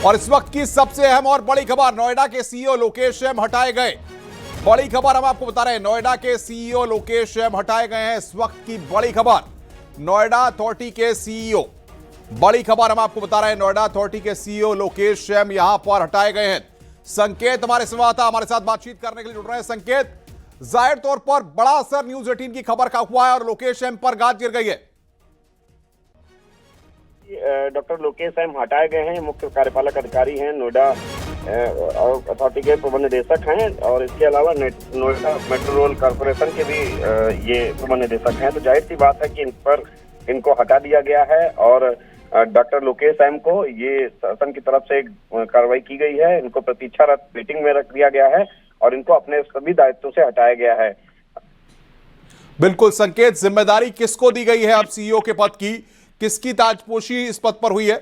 और इस वक्त की सबसे अहम और बड़ी खबर, नोएडा के सीईओ लोकेश एम हटाए गए। बड़ी खबर हम आपको बता रहे हैं, नोएडा के सीईओ लोकेश एम हटाए गए हैं। इस वक्त की बड़ी खबर, नोएडा अथॉरिटी के सीईओ, बड़ी खबर हम आपको बता रहे हैं, नोएडा अथॉरिटी के सीईओ लोकेश एम यहां पर हटाए गए हैं। संकेत हमारे संवाददाता हमारे साथ बातचीत करने के लिए जुड़ रहे हैं। संकेत, जाहिर तौर पर बड़ा असर न्यूज 18 की खबर का हुआ है और लोकेश एम पर गाज गिर गई है। डॉक्टर लोकेश एम हटाए गए हैं। मुख्य कार्यपालक अधिकारी हैं, नोएडा अथॉरिटी के प्रबंध निदेशक हैं और इसके अलावा नोएडा मेट्रो रेल कॉर्पोरेशन के भी ये प्रबंध निदेशक हैं। तो जाहिर सी बात है कि इनको हटा दिया गया है और डॉक्टर लोकेश एम को ये शासन की तरफ से कार्रवाई की गई है। इनको प्रतीक्षारत वेटिंग में रख दिया गया है और इनको अपने सभी दायित्वों से हटाया गया है। बिल्कुल संकेत, जिम्मेदारी किसको दी गई है अब सीईओ के पद की, किसकी ताजपोशी इस पद पर हुई है?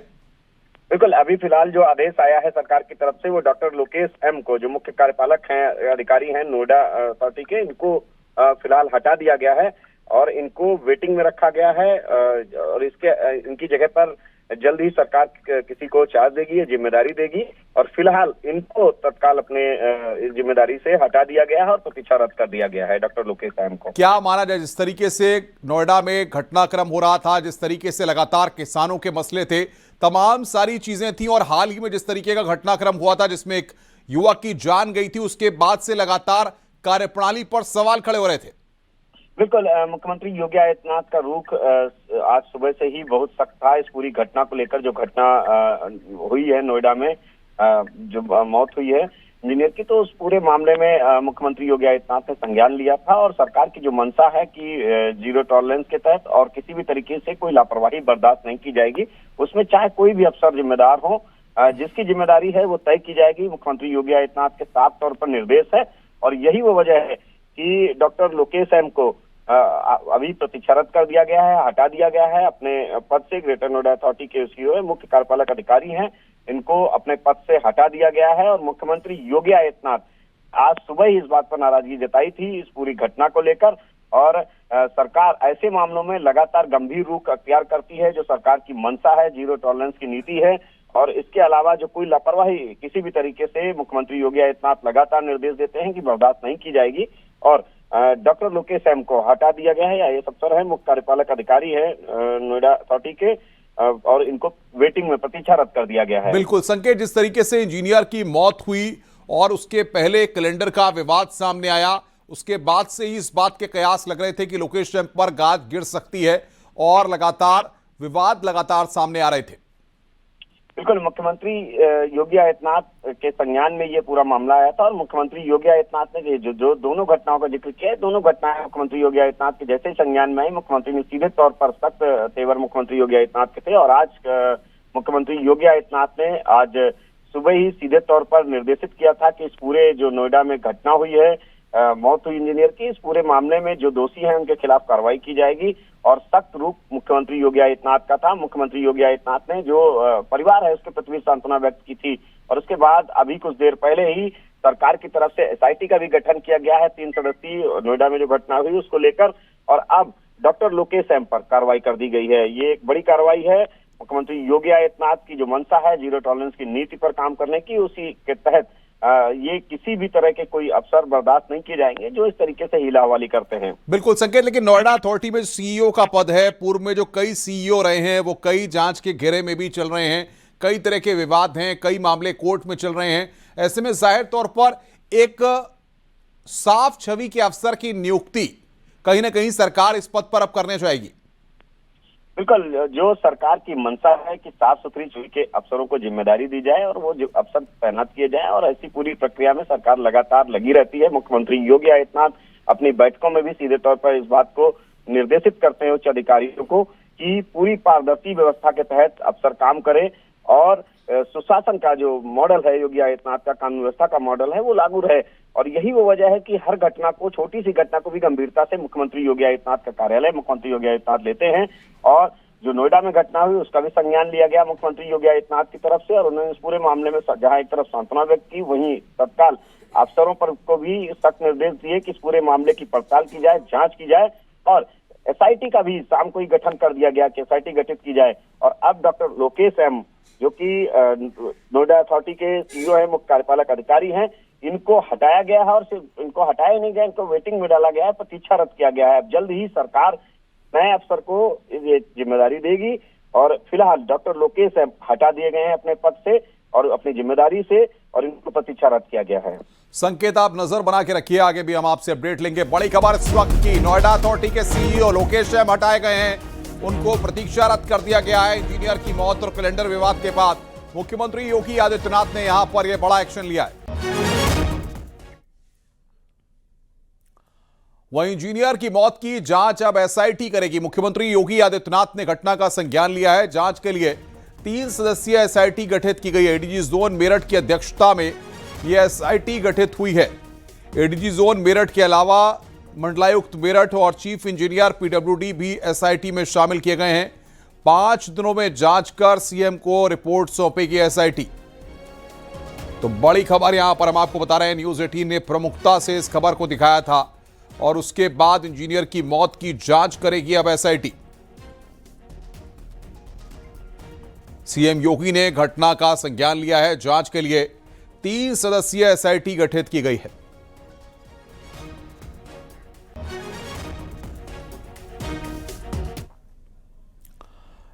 बिल्कुल, अभी फिलहाल जो आदेश आया है सरकार की तरफ से वो डॉक्टर लोकेश एम को, जो मुख्य कार्यपालक हैं, अधिकारी हैं नोएडा अथॉरिटी के, इनको फिलहाल हटा दिया गया है और इनको वेटिंग में रखा गया है। और इनकी जगह पर जल्द ही सरकार किसी को चार्ज देगी, जिम्मेदारी देगी और फिलहाल इनको तत्काल अपने जिम्मेदारी से हटा दिया गया है और प्रतीक्षारत कर दिया गया है डॉक्टर लोकेश एम को। क्या माना जाए, जिस तरीके से नोएडा में घटनाक्रम हो रहा था, जिस तरीके से लगातार किसानों के मसले थे, तमाम सारी चीजें थी और हाल ही में जिस तरीके का घटनाक्रम हुआ था जिसमें एक युवक की जान गई थी, उसके बाद से लगातार कार्यप्रणाली पर सवाल खड़े हो रहे थे। बिल्कुल, मुख्यमंत्री योगी आदित्यनाथ का रुख आज सुबह से ही बहुत सख्त था। इस पूरी घटना को लेकर, जो घटना हुई है नोएडा में, जो मौत हुई है इंजीनियर की, तो उस पूरे मामले में मुख्यमंत्री योगी आदित्यनाथ ने संज्ञान लिया था और सरकार की जो मंशा है कि जीरो टॉलरेंस के तहत और किसी भी तरीके से कोई लापरवाही बर्दाश्त नहीं की जाएगी, उसमें चाहे कोई भी अफसर जिम्मेदार हो, जिसकी जिम्मेदारी है वो तय की जाएगी। मुख्यमंत्री योगी आदित्यनाथ के साफ तौर पर निर्देश है और यही वो वजह है कि डॉक्टर लोकेश एम को अभी प्रतीक्षारत कर दिया गया है, हटा दिया गया है अपने पद से। ग्रेटर नोएडा अथॉरिटी के सीईओ मुख्य कार्यपालक अधिकारी हैं, इनको अपने पद से हटा दिया गया है। और मुख्यमंत्री योगी आदित्यनाथ आज सुबह ही इस बात पर नाराजगी जताई थी इस पूरी घटना को लेकर और सरकार ऐसे मामलों में लगातार गंभीर रुख अख्तियार करती है। जो सरकार की मंशा है, जीरो टॉलरेंस की नीति है और इसके अलावा जो कोई लापरवाही किसी भी तरीके से मुख्यमंत्री योगी आदित्यनाथ लगातार निर्देश देते हैं कि बर्दाश्त नहीं की जाएगी। और डॉक्टर लोकेश एम को हटा दिया गया है। आईएएस अफसर है, मुख्य कार्यपालक अधिकारी है नोएडा अथॉरिटी के, और इनको वेटिंग में प्रतीक्षारत कर दिया गया है। बिल्कुल संकेत, जिस तरीके से इंजीनियर की मौत हुई और उसके पहले कैलेंडर का विवाद सामने आया, उसके बाद से ही इस बात के कयास लग रहे थे कि लोकेश एम पर गाज गिर सकती है और लगातार विवाद सामने आ रहे थे। बिल्कुल, मुख्यमंत्री योगी आदित्यनाथ के संज्ञान में ये पूरा मामला आया था और मुख्यमंत्री योगी आदित्यनाथ ने जो दोनों घटनाओं का जिक्र किया है, दोनों घटनाएं मुख्यमंत्री योगी आदित्यनाथ के जैसे संज्ञान में आई, मुख्यमंत्री ने सीधे तौर पर सख्त तेवर मुख्यमंत्री योगी आदित्यनाथ के थे। और आज मुख्यमंत्री योगी आदित्यनाथ ने आज सुबह ही सीधे तौर पर निर्देशित किया था कि इस पूरे जो नोएडा में घटना हुई है, मौत हुई इंजीनियर की, इस पूरे मामले में जो दोषी हैं उनके खिलाफ कार्रवाई की जाएगी। और सख्त रुख मुख्यमंत्री योगी आदित्यनाथ का था। मुख्यमंत्री योगी आदित्यनाथ ने जो परिवार है उसके प्रति सांत्वना व्यक्त की थी और उसके बाद अभी कुछ देर पहले ही सरकार की तरफ से एसआईटी का भी गठन किया गया है 3 सदस्यीय, नोएडा में जो घटना हुई उसको लेकर। और अब डॉक्टर लोकेश एम पर कार्रवाई कर दी गई है। ये एक बड़ी कार्रवाई है। मुख्यमंत्री योगी आदित्यनाथ की जो मंशा है जीरो टॉलरेंस की नीति पर काम करने की, उसी के तहत ये किसी भी तरह के कोई अफसर बर्दाश्त नहीं किए जाएंगे जो इस तरीके से हीलाहवाली करते हैं। बिल्कुल संकेत, लेकिन नोएडा अथॉरिटी में सीईओ का पद है, पूर्व में जो कई सीईओ रहे हैं वो कई जांच के घेरे में भी चल रहे हैं, कई तरह के विवाद हैं, कई मामले कोर्ट में चल रहे हैं। ऐसे में जाहिर तौर पर एक साफ छवि के अफसर की नियुक्ति कहीं ना कहीं सरकार इस पद पर अब करने जाएगी। बिल्कुल, जो सरकार की मंशा है कि साफ सुथरी छवि के अफसरों को जिम्मेदारी दी जाए और वो जो अफसर तैनात किए जाए, और ऐसी पूरी प्रक्रिया में सरकार लगातार लगी रहती है। मुख्यमंत्री योगी आदित्यनाथ अपनी बैठकों में भी सीधे तौर पर इस बात को निर्देशित करते हैं उच्च अधिकारियों को कि पूरी पारदर्शी व्यवस्था के तहत अफसर काम करे और सुशासन का जो मॉडल है, योगी आदित्यनाथ का कानून व्यवस्था का मॉडल है, वो लागू रहे। और यही वो वजह है कि हर घटना को, छोटी सी घटना को भी गंभीरता से मुख्यमंत्री योगी आदित्यनाथ का कार्यालय, मुख्यमंत्री योगी आदित्यनाथ लेते हैं। और जो नोएडा में घटना हुई उसका भी संज्ञान लिया गया मुख्यमंत्री योगी आदित्यनाथ की तरफ से और उन्होंने इस पूरे मामले में जहां एक तरफ सांत्वना व्यक्त की, वहीं तत्काल अफसरों पर को भी सख्त निर्देश दिए कि इस पूरे मामले की पड़ताल की जाए, जांच की जाए। और एसआईटी का भी शाम को ही गठन कर दिया गया कि एसआईटी गठित की जाए। और अब डॉक्टर लोकेश एम जो कि नोएडा अथॉरिटी के सीईओ है, मुख्य कार्यपालक अधिकारी हैं, इनको हटाया गया है और सिर्फ इनको हटाया नहीं गया, इनको वेटिंग में डाला गया है, प्रतीक्षारत किया गया है। अब जल्द ही सरकार नए अफसर को ये जिम्मेदारी देगी और फिलहाल डॉक्टर लोकेश हटा दिए गए हैं अपने पद से और अपनी जिम्मेदारी से, और इनको प्रतीक्षारत किया गया है। संकेत, आप नजर बना के रखिए, आगे भी हम आपसे अपडेट लेंगे। बड़ी खबर इस वक्त की, नोएडा अथॉरिटी के सीईओ लोकेश एम हटाए गए हैं, उनको प्रतीक्षारत कर दिया गया है। इंजीनियर की मौत और कैलेंडर विवाद के बाद मुख्यमंत्री योगी आदित्यनाथ ने यहां पर यह बड़ा एक्शन लिया है। वहीं इंजीनियर की मौत की जांच अब एसआईटी करेगी। मुख्यमंत्री योगी आदित्यनाथ ने घटना का संज्ञान लिया है। जांच के लिए 3 सदस्यीय एसआईटी गठित की गई है। एडीजी जोन मेरठ की अध्यक्षता में यह एसआईटी गठित हुई है। एडीजी जोन मेरठ के अलावा मंडलायुक्त मेरठ और चीफ इंजीनियर पीडब्ल्यूडी भी एसआईटी में शामिल किए गए हैं। 5 दिनों में जांच कर सीएम को रिपोर्ट सौंपेगी एसआईटी। तो बड़ी खबर यहां पर हम आपको बता रहे हैं, न्यूज 18 ने प्रमुखता से इस खबर को दिखाया था और उसके बाद इंजीनियर की मौत की जांच करेगी अब एसआईटी। सीएम योगी ने घटना का संज्ञान लिया है। जांच के लिए 3 सदस्यीय एसआईटी गठित की गई है।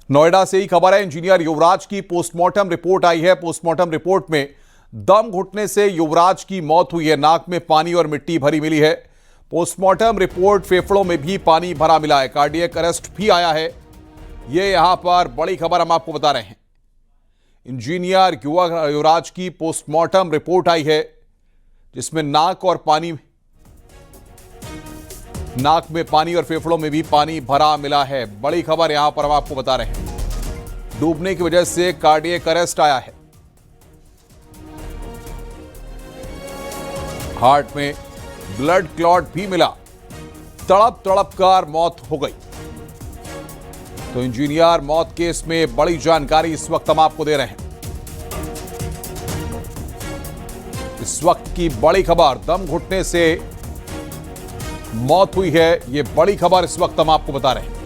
नोएडा से ही खबर है, इंजीनियर युवराज की पोस्टमार्टम रिपोर्ट आई है। पोस्टमार्टम रिपोर्ट में दम घुटने से युवराज की मौत हुई है। नाक में पानी और मिट्टी भरी मिली है। पोस्टमार्टम रिपोर्ट फेफड़ों में भी पानी भरा मिला है। कार्डियक अरेस्ट भी आया है। यह यहां पर बड़ी खबर हम आपको बता रहे हैं। इंजीनियर युवराज की पोस्टमार्टम रिपोर्ट आई है जिसमें नाक में पानी और फेफड़ों में भी पानी भरा मिला है। बड़ी खबर यहां पर हम आपको बता रहे हैं। डूबने की वजह से कार्डियक अरेस्ट आया है। हार्ट में ब्लड क्लॉट भी मिला। तड़प कर मौत हो गई। तो इंजीनियर मौत केस में बड़ी जानकारी इस वक्त हम आपको दे रहे हैं। इस वक्त की बड़ी खबर, दम घुटने से मौत हुई है। यह बड़ी खबर इस वक्त हम आपको बता रहे हैं।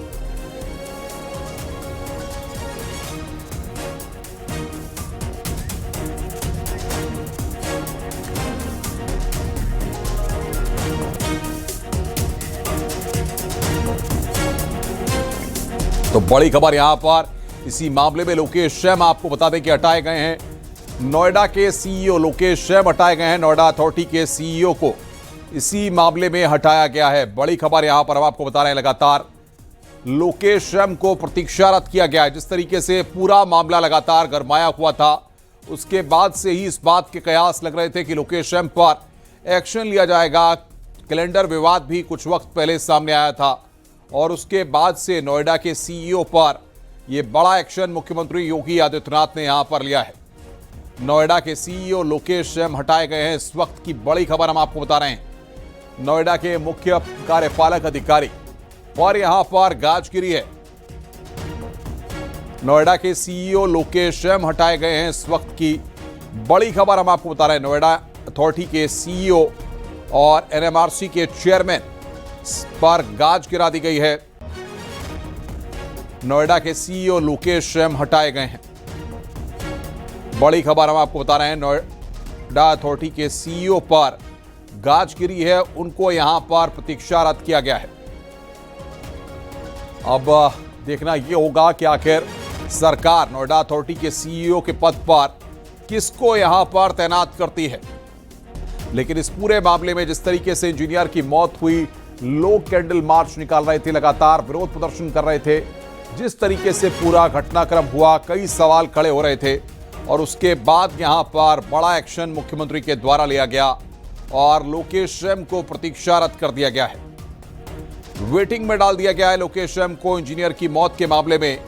तो बड़ी खबर यहां पर इसी मामले में लोकेश शर्मा आपको बता दें कि हटाए गए हैं। नोएडा के सीईओ लोकेश शर्मा हटाए गए हैं। नोएडा अथॉरिटी के सीईओ को इसी मामले में हटाया गया है। बड़ी खबर यहां पर हम आपको बता रहे हैं। लगातार लोकेश शर्मा को प्रतीक्षारत किया गया है। जिस तरीके से पूरा मामला लगातार गरमाया हुआ था, उसके बाद से ही इस बात के कयास लग रहे थे कि लोकेश शर्मा पर एक्शन लिया जाएगा। कैलेंडर विवाद भी कुछ वक्त पहले सामने आया था और उसके बाद से नोएडा के सीईओ पर यह बड़ा एक्शन मुख्यमंत्री योगी आदित्यनाथ ने यहां पर लिया है। नोएडा के सीईओ लोकेश शर्मा हटाए गए हैं। इस वक्त की बड़ी खबर हम आपको बता रहे हैं। नोएडा के मुख्य कार्यपालक अधिकारी और यहां पर गाजगिरी है। नोएडा के सीईओ लोकेश शर्मा हटाए गए हैं। इस वक्त की बड़ी खबर हम आपको बता रहे हैं। नोएडा अथॉरिटी के सीईओ और एनएमआरसी के चेयरमैन पर गाज गिरा दी गई है। नोएडा के सीईओ लोकेश शर्मा हटाए गए हैं। बड़ी खबर हम आपको बता रहे हैं। नोएडा अथॉरिटी के सीईओ पर गाज गिरी है, उनको यहां पर प्रतीक्षारत किया गया है। अब देखना यह होगा कि आखिर सरकार नोएडा अथॉरिटी के सीईओ के पद पर किसको यहां पर तैनात करती है। लेकिन इस पूरे मामले में जिस तरीके से इंजीनियर की मौत हुई, लोग कैंडल मार्च निकाल रहे थे, लगातार विरोध प्रदर्शन कर रहे थे, जिस तरीके से पूरा घटनाक्रम हुआ, कई सवाल खड़े हो रहे थे और उसके बाद यहां पर बड़ा एक्शन मुख्यमंत्री के द्वारा लिया गया और लोकेश शर्मा को प्रतीक्षारत कर दिया गया है। वेटिंग में डाल दिया गया है लोकेश शर्मा को। इंजीनियर की मौत के मामले में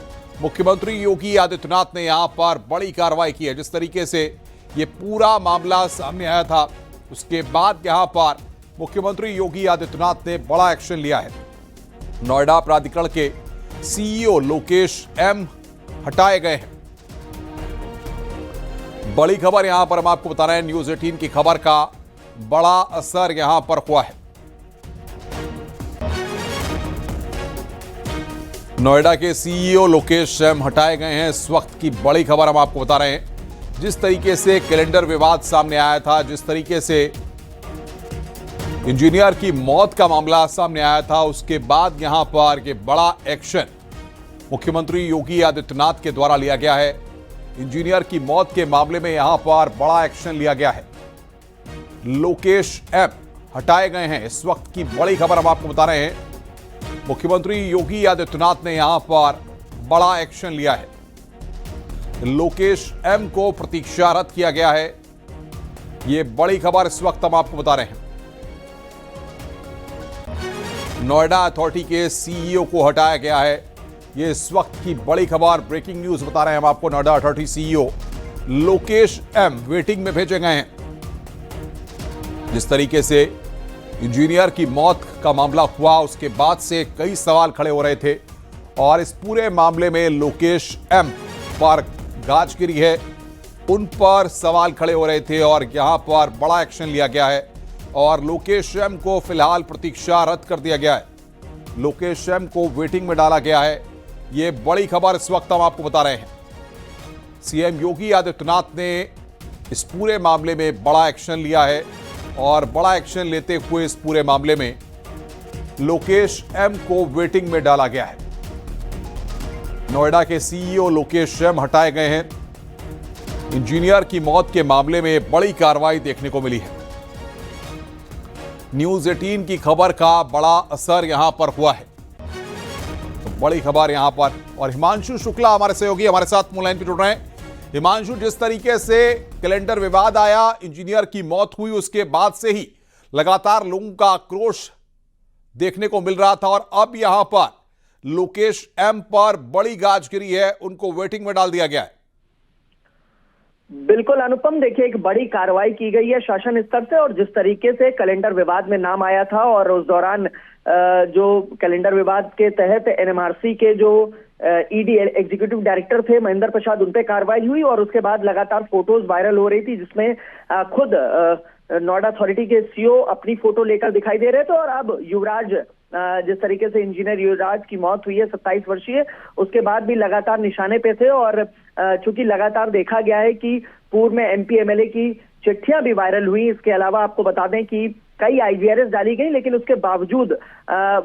मुख्यमंत्री योगी आदित्यनाथ ने यहां पर बड़ी कार्रवाई की है। जिस तरीके से यह पूरा मामला सामने आया था, उसके बाद यहां पर मुख्यमंत्री योगी आदित्यनाथ ने बड़ा एक्शन लिया है। नोएडा प्राधिकरण के सीईओ लोकेश एम हटाए गए हैं। बड़ी खबर यहां पर हम आपको बता रहे हैं। न्यूज 18 की खबर का बड़ा असर यहां पर हुआ है। नोएडा के सीईओ लोकेश शर्मा हटाए गए हैं। इस वक्त की बड़ी खबर हम आपको बता रहे हैं। जिस तरीके से कैलेंडर विवाद सामने आया था, जिस तरीके से इंजीनियर की मौत का मामला सामने आया था, उसके बाद यहां पर ये बड़ा एक्शन मुख्यमंत्री योगी आदित्यनाथ के द्वारा लिया गया है। इंजीनियर की मौत के मामले में यहां पर बड़ा एक्शन लिया गया है। लोकेश एम हटाए गए हैं। इस वक्त की बड़ी खबर हम आपको बता रहे हैं। मुख्यमंत्री योगी आदित्यनाथ ने यहां पर बड़ा एक्शन लिया है। लोकेश एम को प्रतीक्षारत किया गया है। यह बड़ी खबर इस वक्त हम आपको बता रहे हैं। नोएडा अथॉरिटी के सीईओ को हटाया गया है। यह इस वक्त की बड़ी खबर, ब्रेकिंग न्यूज बता रहे हैं हम आपको। Noida authority CEO Lokesh am waiting में भेजे गए हैं। जिस तरीके से इंजीनियर की मौत का मामला हुआ, उसके बाद से कई सवाल खड़े हो रहे थे और इस पूरे मामले में लोकेश एम पर गाज गिरी है, उन पर सवाल खड़े हो रहे थे और यहां पर बड़ा एक्शन लिया गया है और लोकेश एम को फिलहाल प्रतीक्षा रद्द कर दिया गया है। लोकेश एम को वेटिंग में डाला गया है। यह बड़ी खबर इस वक्त हम आपको बता रहे हैं। सीएम योगी आदित्यनाथ ने इस पूरे मामले में बड़ा एक्शन लिया है और बड़ा एक्शन लेते हुए इस पूरे मामले में लोकेश एम को वेटिंग में डाला गया है। नोएडा के सीईओ लोकेश एम हटाए गए हैं। इंजीनियर की मौत के मामले में बड़ी कार्रवाई देखने को मिली है। न्यूज 18 की खबर का बड़ा असर यहां पर हुआ है। तो बड़ी खबर यहां पर, और हिमांशु शुक्ला हमारे सहयोगी हमारे साथ फोन लाइन पर जुड़ रहे हैं। हिमांशु, जिस तरीके से कैलेंडर विवाद आया, इंजीनियर की मौत हुई, उसके बाद से ही लगातार लोगों का आक्रोश देखने को मिल रहा था और अब यहां पर लोकेश एम पर बड़ी गाज गिरी है, उनको वेटिंग में डाल दिया गया है। बिल्कुल अनुपम, देखिए एक बड़ी कार्रवाई की गई है शासन स्तर से, और जिस तरीके से कैलेंडर विवाद में नाम आया था और उस दौरान जो कैलेंडर विवाद के तहत एनएमआरसी के जो ईडी एग्जीक्यूटिव डायरेक्टर थे महेंद्र प्रसाद, उन पे कार्रवाई हुई और उसके बाद लगातार फोटोज वायरल हो रही थी जिसमें खुद नोएडा अथॉरिटी के सीईओ अपनी फोटो लेकर दिखाई दे रहे थे। और अब युवराज, जिस तरीके से इंजीनियर युवराज की मौत हुई है 27 वर्षीय, उसके बाद भी लगातार निशाने पे थे और चूंकि लगातार देखा गया है कि पूर्व में एमपी एमएलए की चिट्ठियां भी वायरल हुई। इसके अलावा आपको बता दें कि कई आईवीआरएस डाली गई, लेकिन उसके बावजूद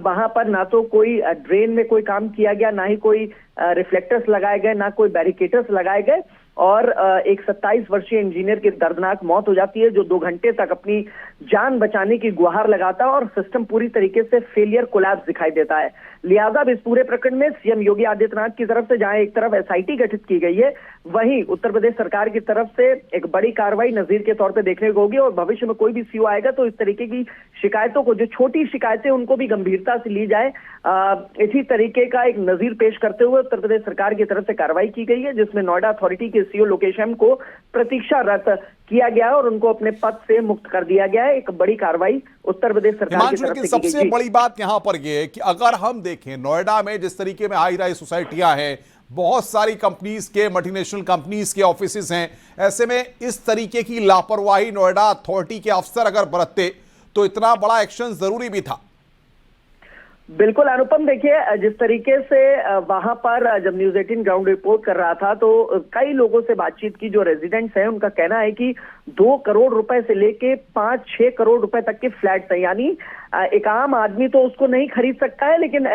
वहां पर ना तो कोई ड्रेन में कोई काम किया गया, ना ही कोई रिफ्लेक्टर्स लगाए गए, ना कोई बैरिकेटर्स लगाए गए और एक 27 वर्षीय इंजीनियर की दर्दनाक मौत हो जाती है जो 2 घंटे तक अपनी जान बचाने की गुहार लगाता है और सिस्टम पूरी तरीके से फेलियर कोलैप्स दिखाई देता है। लिहाजा इस पूरे प्रकरण में सीएम योगी आदित्यनाथ की तरफ से जहां एक तरफ एसआईटी गठित की गई है, वहीं उत्तर प्रदेश सरकार की तरफ से एक बड़ी कार्रवाई नजीर के तौर पर देखने को होगी और भविष्य में कोई भी सीईओ आएगा तो इस तरीके की शिकायतों को, जो छोटी शिकायतें, उनको भी गंभीरता से ली जाए। इसी तरीके का एक नजीर पेश करते हुए उत्तर प्रदेश सरकार की तरफ से कार्रवाई की गई है जिसमें नोएडा अथॉरिटी के सीईओ लोकेश एम को प्रतीक्षारत किया गया और उनको अपने पद से मुक्त कर दिया गया है। एक बड़ी कार्रवाई उत्तर प्रदेश सरकार की तरफ से की गई। सबसे बड़ी बात यहां पर यह है कि अगर हम देखें नोएडा में जिस तरीके में हाई राइज सोसाइटियां हैं, बहुत सारी कंपनीज के, मल्टीनेशनल कंपनीज के ऑफिसेज हैं, ऐसे में इस तरीके की लापरवाही नोएडा अथॉरिटी के अफसर अगर बरतते तो इतना बड़ा एक्शन जरूरी भी था। बिल्कुल अनुपम, देखिए जिस तरीके से वहां पर जब न्यूज 18 ग्राउंड रिपोर्ट कर रहा था तो कई लोगों से बातचीत की, जो रेजिडेंट्स हैं उनका कहना है कि 2 करोड़ रुपए से लेके 5-6 करोड़ रुपए तक के फ्लैट्स हैं, यानी एक आम आदमी तो उसको नहीं खरीद सकता है, लेकिन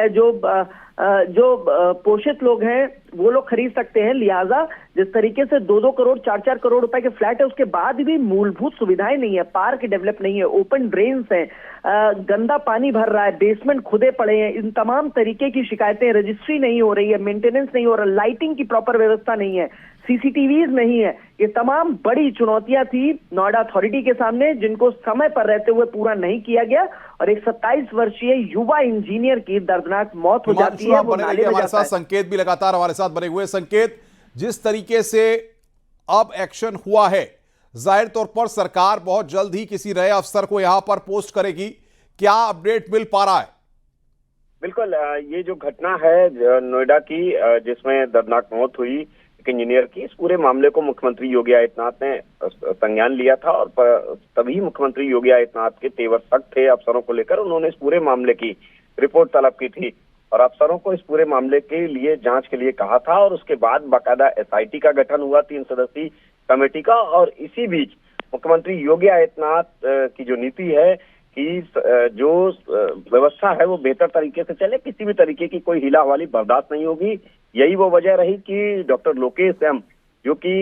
जो पोषित लोग हैं वो लोग खरीद सकते हैं। लिहाजा जिस तरीके से 2-2 करोड़ 4-4 करोड़ रुपए के फ्लैट है, उसके बाद भी मूलभूत सुविधाएं नहीं है, पार्क डेवलप नहीं है, ओपन ड्रेन्स हैं, गंदा पानी भर रहा है, बेसमेंट खुदे पड़े हैं, इन तमाम तरीके की शिकायतें, रजिस्ट्री नहीं हो रही है, मेंटेनेंस नहीं हो रहा, लाइटिंग की प्रॉपर व्यवस्था नहीं है, सीसीटीवीज नहीं है। ये तमाम बड़ी चुनौतियां थी नोएडा अथॉरिटी के सामने जिनको समय पर रहते हुए पूरा नहीं किया गया और एक 27 वर्षीय युवा इंजीनियर की दर्दनाक मौत हो जाती है। वो नाले में हमारे साथ संकेत भी लगातार हमारे साथ बने हुए। संकेत, जिस तरीके से अब एक्शन हुआ है, जाहिर तौर पर सरकार बहुत जल्द ही किसी नए अफसर को यहां पर पोस्ट करेगी, क्या अपडेट मिल पा रहा है? बिल्कुल, ये जो घटना है नोएडा की जिसमें दर्दनाक मौत हुई एक इंजीनियर की, इस पूरे मामले को मुख्यमंत्री योगी आदित्यनाथ ने संज्ञान लिया था और तभी मुख्यमंत्री योगी आदित्यनाथ के तेवर सख्त थे अफसरों को लेकर। उन्होंने इस पूरे मामले की रिपोर्ट तलब की थी और अफसरों को इस पूरे मामले के लिए जांच के लिए कहा था। और उसके बाद बाकायदा SIT का गठन हुआ 3 सदस्यीय कमेटी का। और इसी बीच मुख्यमंत्री योगी आदित्यनाथ की जो नीति है कि जो व्यवस्था है वो बेहतर तरीके से चले, किसी भी तरीके की कोई हिला हवाली बर्दाश्त नहीं होगी। यही वो वजह रही कि डॉक्टर लोकेश एम, जो कि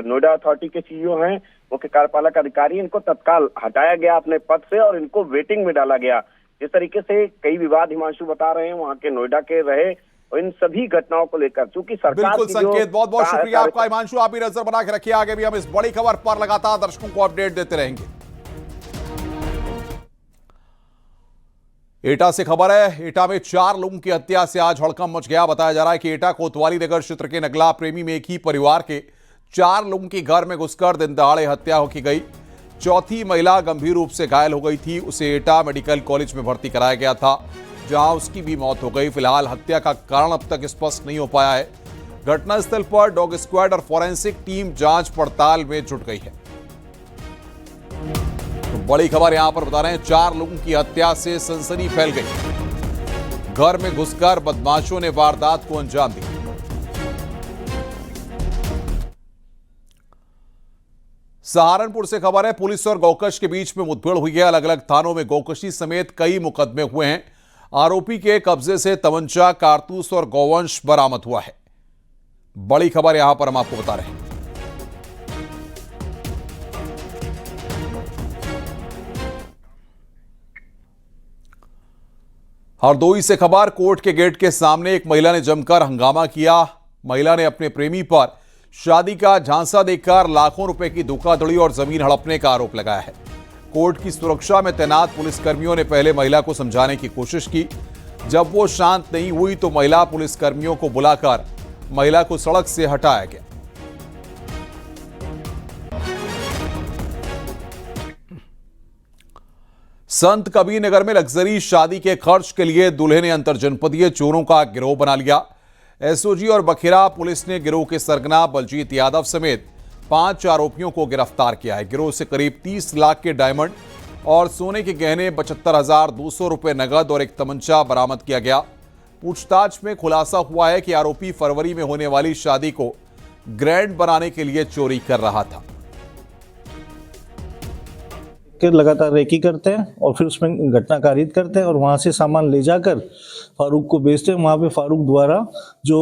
नोएडा अथॉरिटी के CEO हैं, मुख्य कार्यपालक अधिकारी, इनको तत्काल हटाया गया अपने पद से और इनको वेटिंग में डाला गया। जिस तरीके से कई विवाद हिमांशु बता रहे हैं वहां के नोएडा के रहे, और इन सभी घटनाओं को लेकर चूंकि सरकार बिल्कुल की संकेत, बहुत बहुत शुक्रिया आपका हिमांशु। आप भी नजर बना के रखिए, आगे भी हम इस बड़ी खबर पर लगातार दर्शकों को अपडेट देते रहेंगे। एटा से खबर है, एटा में 4 लोगों की हत्या से आज हड़कंप मच गया। बताया जा रहा है कि एटा कोतवाली नगर क्षेत्र के नगला प्रेमी में एक ही परिवार के 4 लोगों की घर में घुसकर दिन दहाड़े हत्या हो की गई। चौथी महिला गंभीर रूप से घायल हो गई थी, उसे एटा मेडिकल कॉलेज में भर्ती कराया गया था, जहां उसकी भी मौत हो गई। फिलहाल हत्या का कारण अब तक स्पष्ट नहीं हो पाया है। घटनास्थल पर डॉग स्क्वाड और फोरेंसिक टीम जांच पड़ताल में जुट गई है। तो बड़ी खबर यहां पर बता रहे हैं, 4 लोगों की हत्या से सनसनी फैल गई। घर में घुसकर बदमाशों ने वारदात को अंजाम दिया। सहारनपुर से खबर है, पुलिस और गौकश के बीच में मुठभेड़ हुई है। अलग अलग थानों में गौकशी समेत कई मुकदमे हुए हैं। आरोपी के कब्जे से तमंचा, कारतूस और गौवंश बरामद हुआ है। बड़ी खबर यहां पर हम आपको बता रहे हैं। हरदोई से खबर, कोर्ट के गेट के सामने एक महिला ने जमकर हंगामा किया। महिला ने अपने प्रेमी पर शादी का झांसा देकर लाखों रुपए की धोखाधड़ी और जमीन हड़पने का आरोप लगाया है। कोर्ट की सुरक्षा में तैनात पुलिसकर्मियों ने पहले महिला को समझाने की कोशिश की। जब वो शांत नहीं हुई तो महिला पुलिसकर्मियों को बुलाकर महिला को सड़क से हटाया गया। संत कबीर नगर में लग्जरी शादी के खर्च के लिए दूल्हे ने अंतरजनपदीय चोरों का गिरोह बना लिया। SOG और बखेरा पुलिस ने गिरोह के सरगना बलजीत यादव समेत 5 आरोपियों को गिरफ्तार किया है। गिरोह से करीब 30 लाख के डायमंड और सोने के गहने, 75,200 रुपए नगद और एक तमंचा बरामद किया गया। पूछताछ में खुलासा हुआ है कि आरोपी फरवरी में होने वाली शादी को ग्रैंड बनाने के लिए चोरी कर रहा था। के लगातार रेकी करते हैं और फिर उसमें घटना कारित करते हैं और वहाँ से सामान ले जाकर फारूक को बेचते हैं। वहाँ पे फारूक द्वारा जो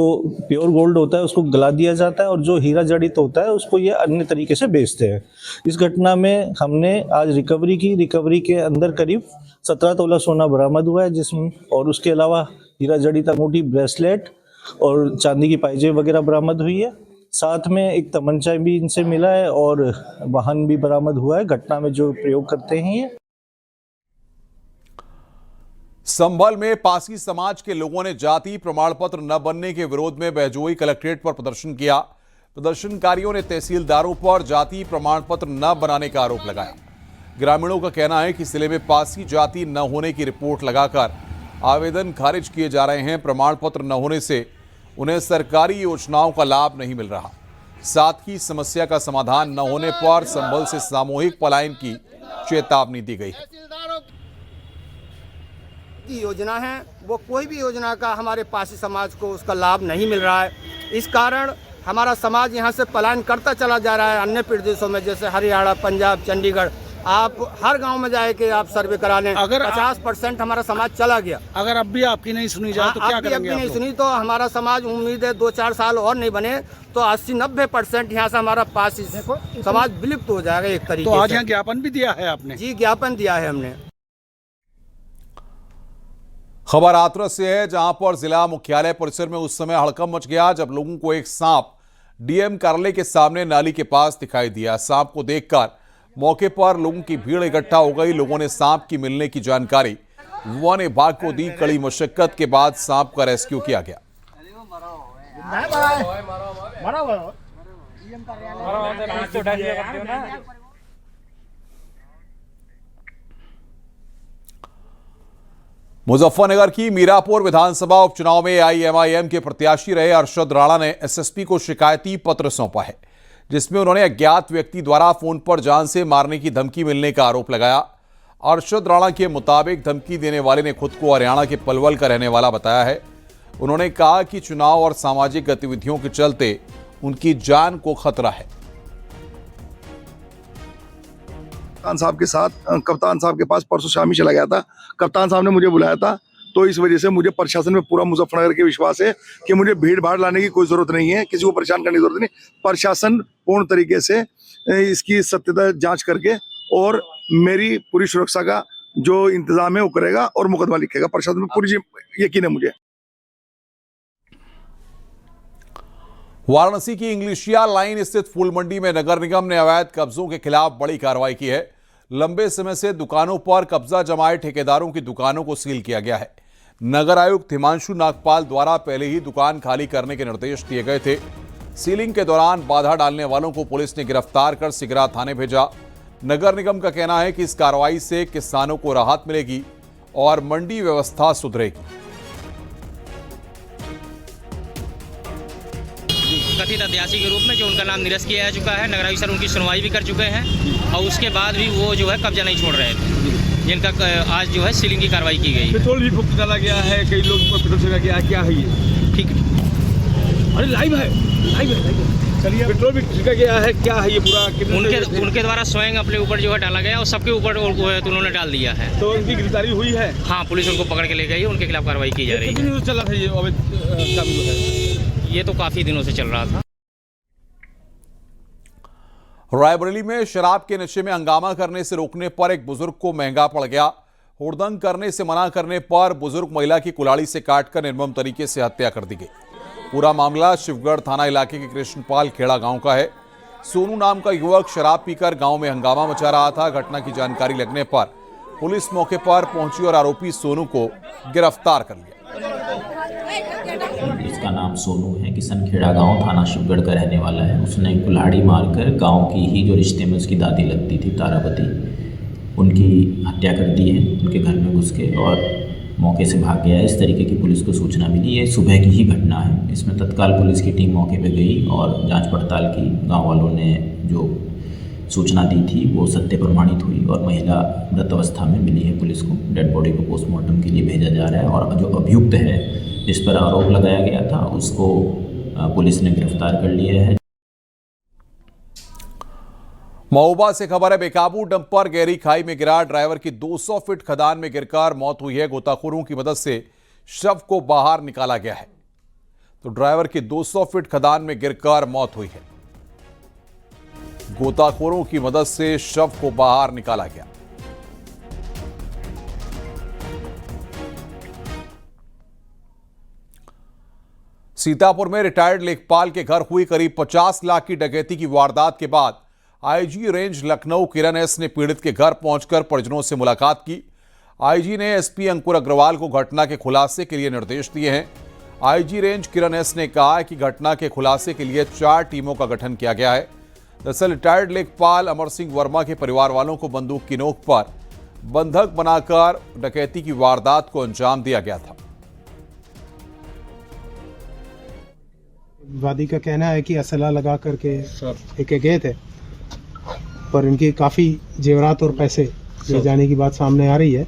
प्योर गोल्ड होता है उसको गला दिया जाता है और जो हीरा जड़ित होता है उसको ये अन्य तरीके से बेचते हैं। इस घटना में हमने आज रिकवरी की। रिकवरी के अंदर करीब 17 तोला सोना बरामद हुआ है, जिसमें और उसके अलावा हीरा जड़ित अंगूठी, ब्रेसलेट और चांदी की पायजेब वगैरह बरामद हुई है। साथ में एक तमंचा भी इनसे मिला है और वाहन भी बरामद हुआ है घटना में जो प्रयोग करते हैं ये। संभल में पासी समाज के लोगों ने जाति प्रमाण पत्र न बनने के विरोध में बहजोई कलेक्ट्रेट पर प्रदर्शन किया। प्रदर्शनकारियों ने तहसीलदारों पर जाति प्रमाण पत्र न बनाने का आरोप लगाया। ग्रामीणों का कहना है कि जिले में पासी जाति न होने की रिपोर्ट लगाकर आवेदन खारिज किए जा रहे हैं। प्रमाण पत्र न होने से उन्हें सरकारी योजनाओं का लाभ नहीं मिल रहा। साथ ही समस्या का समाधान न होने पर संभल से सामूहिक पलायन की चेतावनी दी गई है। योजना है वो कोई भी योजना का हमारे पासी समाज को उसका लाभ नहीं मिल रहा है। इस कारण हमारा समाज यहाँ से पलायन करता चला जा रहा है अन्य प्रदेशों में, जैसे हरियाणा, पंजाब, चंडीगढ़। आप हर गांव में जाए कि आप सर्वे करा लें, अगर 50% हमारा समाज चला गया। अगर अब भी आपकी नहीं सुनी जाए तो क्या करेंगे? अब भी नहीं सुनी तो हमारा समाज, उम्मीद है 2-4 साल और नहीं बने तो 80-90% यहाँ से हमारा पासी समाज विलुप्त हो जाएगा एक तरीके से। तो आज यहाँ ज्ञापन भी दिया है आपने? जी, ज्ञापन दिया है हमने। खबर हाथरस से है, जहां पर जिला मुख्यालय परिसर में उस समय हड़कंप मच गया जब लोगों को एक सांप DM कार्यालय के सामने नाली के पास दिखाई दिया। सांप को देखकर मौके पर लोगों की भीड़ इकट्ठा हो गई। लोगों ने सांप की मिलने की जानकारी वन विभाग को दी। कड़ी मशक्कत के बाद सांप का रेस्क्यू किया गया। मुजफ्फरनगर की मीरापुर विधानसभा उपचुनाव में AIMIM के प्रत्याशी रहे अरशद राणा ने SSP को शिकायती पत्र सौंपा है, जिसमें उन्होंने अज्ञात व्यक्ति द्वारा फोन पर जान से मारने की धमकी मिलने का आरोप लगाया। अरशद राणा के मुताबिक धमकी देने वाले ने खुद को हरियाणा के पलवल का रहने वाला बताया है। उन्होंने कहा कि चुनाव और सामाजिक गतिविधियों के चलते उनकी जान को खतरा है। कप्तान साहब के साथ कप्तान साहब के पास परसों शाम ही चला गया था। कप्तान साहब ने मुझे बुलाया था, तो इस वजह से मुझे प्रशासन में पूरा मुजफ्फरनगर के विश्वास है कि मुझे भीड़ भाड़ लाने की कोई जरूरत नहीं है, किसी को परेशान करने की जरूरत नहीं। प्रशासन पूर्ण तरीके से इसकी सत्यता जांच करके और मेरी पूरी सुरक्षा का जो इंतजाम है वो करेगा और मुकदमा लिखेगा। प्रशासन में पूरी यकीन है मुझे। वाराणसी की इंग्लिशिया लाइन स्थित फूल मंडी में नगर निगम ने अवैध कब्जों के खिलाफ बड़ी कार्रवाई की है। लंबे समय से दुकानों पर कब्जा जमाए ठेकेदारों की दुकानों को सील किया गया है। नगर आयुक्त हिमांशु नागपाल द्वारा पहले ही दुकान खाली करने के निर्देश दिए गए थे। सीलिंग के दौरान बाधा डालने वालों को पुलिस ने गिरफ्तार कर सिगरा थाने भेजा। नगर निगम का कहना है कि इस कार्रवाई से किसानों को राहत मिलेगी और मंडी व्यवस्था सुधरेगी। कथित अध्यासी के रूप में जो उनका नाम निरस्त किया जा चुका है, नगर आयुक्त सर उनकी सुनवाई भी कर चुके हैं और उसके बाद भी वो जो है कब्जा नहीं छोड़ रहे थे, जिनका आज जो है सीलिंग की कार्रवाई की गई। पेट्रोल भी फूक डाला गया है, कई लोग पेट्रोल से गया, क्या है ये? ठीक है, अरे लाइव है। चलिए, पेट्रोल भी छिड़का गया है, क्या है ये पूरा? उनके द्वारा स्वयं अपने ऊपर जो है डाला गया और सबके ऊपर उन्होंने डाल दिया है। तो उनकी गिरफ्तारी हुई है? हाँ, पुलिस उनको पकड़ के ले गई, उनके खिलाफ कार्रवाई की जा रही है। चल रहा था ये अवैध काम जो है, ये तो काफी दिनों से चल रहा था। रायबरेली में शराब के नशे में हंगामा करने से रोकने पर एक बुजुर्ग को महंगा पड़ गया। हुड़दंग करने से मना करने पर बुजुर्ग महिला की कुल्हाड़ी से काटकर निर्मम तरीके से हत्या कर दी गई। पूरा मामला शिवगढ़ थाना इलाके के कृष्णपाल खेड़ा गांव का है। सोनू नाम का युवक शराब पीकर गांव में हंगामा मचा रहा था। घटना की जानकारी लगने पर पुलिस मौके पर पहुंची और आरोपी सोनू को गिरफ्तार कर लिया। इसका नाम सोनू है, किशनखेड़ा गांव, थाना शिवगढ़ का रहने वाला है। उसने कुल्हाड़ी मारकर गांव की ही जो रिश्ते में उसकी दादी लगती थी, तारावती, उनकी हत्या कर दी है। उनके घर में घुस के और मौके से भाग गया है। इस तरीके की पुलिस को सूचना मिली। ये सुबह की ही घटना है। इसमें तत्काल पुलिस की टीम मौके पे गई और जांच पड़ताल की। गांव वालों ने जो सूचना दी थी वो सत्य प्रमाणित हुई और महिला मृत अवस्था में मिली है। पुलिस को डेड बॉडी को पोस्टमार्टम के लिए भेजा जा रहा है और जो अभियुक्त है, जिस पर आरोप लगाया गया था, उसको पुलिस ने गिरफ्तार कर लिया है। महोबा से खबर है, बेकाबू डंपर गहरी खाई में गिरा। ड्राइवर की 200 फीट खदान में गिरकर मौत हुई है। गोताखोरों की मदद से शव को बाहर निकाला गया है। तो ड्राइवर की 200 फीट खदान में गिरकर मौत हुई है। गोताखोरों की मदद से शव को बाहर निकाला गया। सीतापुर में रिटायर्ड लेखपाल के घर हुई करीब 50 लाख की डकैती की वारदात के बाद आईजी रेंज लखनऊ किरण एस ने पीड़ित के घर पहुंचकर परिजनों से मुलाकात की। आईजी ने एसपी अंकुर अग्रवाल को घटना के खुलासे के लिए निर्देश दिए हैं। आईजी रेंज किरण एस ने कहा कि घटना के खुलासे के लिए 4 टीमों का गठन किया गया है। दरअसल रिटायर्ड लेखपाल अमर सिंह वर्मा के परिवार वालों को बंदूक की नोक पर बंधक बनाकर डकैती की वारदात को अंजाम दिया गया था। वादी का कहना है कि असला लगा करके लेके गए थे, पर इनके काफ़ी जेवरात और पैसे ले जाने की बात सामने आ रही है।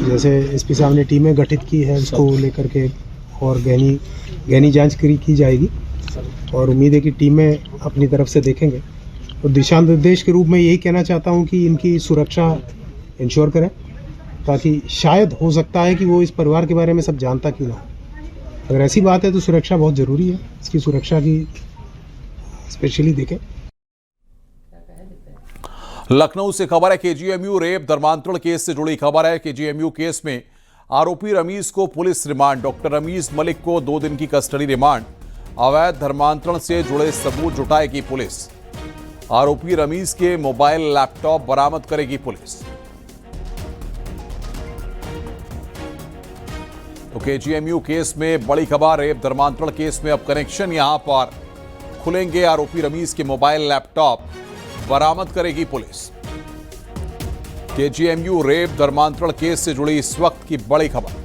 जैसे एसपी साहब ने टीमें गठित की है उसको लेकर के और गहनी जांच की जाएगी और उम्मीद है कि टीमें अपनी तरफ से देखेंगे। और दिशा निर्देश के रूप में यही कहना चाहता हूं कि इनकी सुरक्षा इंश्योर करें, ताकि शायद हो सकता है कि वो इस परिवार के बारे में सब जानता क्यों ना। अगर ऐसी बात है तो सुरक्षा बहुत ज़रूरी है, इसकी सुरक्षा की स्पेशली देखें। लखनऊ से खबर है, केजीएमयू रेप धर्मांतरण केस से जुड़ी खबर है। केजीएमयू केस में आरोपी रमीज को police remand. Doctor Ramiz Malik को 2 दिन की कस्टडी रिमांड। अवैध धर्मांतरण से जुड़े सबूत जुटाएगी पुलिस। आरोपी रमीज के मोबाइल लैपटॉप बरामद करेगी पुलिस। तो केजीएमयू केस में बड़ी खबर। रेप धर्मांतरण केस में अब कनेक्शन यहां पर खुलेंगे। आरोपी रमीज के मोबाइल लैपटॉप बरामद करेगी पुलिस। केजीएमयू रेप धर्मांतरण केस से जुड़ी इस वक्त की बड़ी खबर।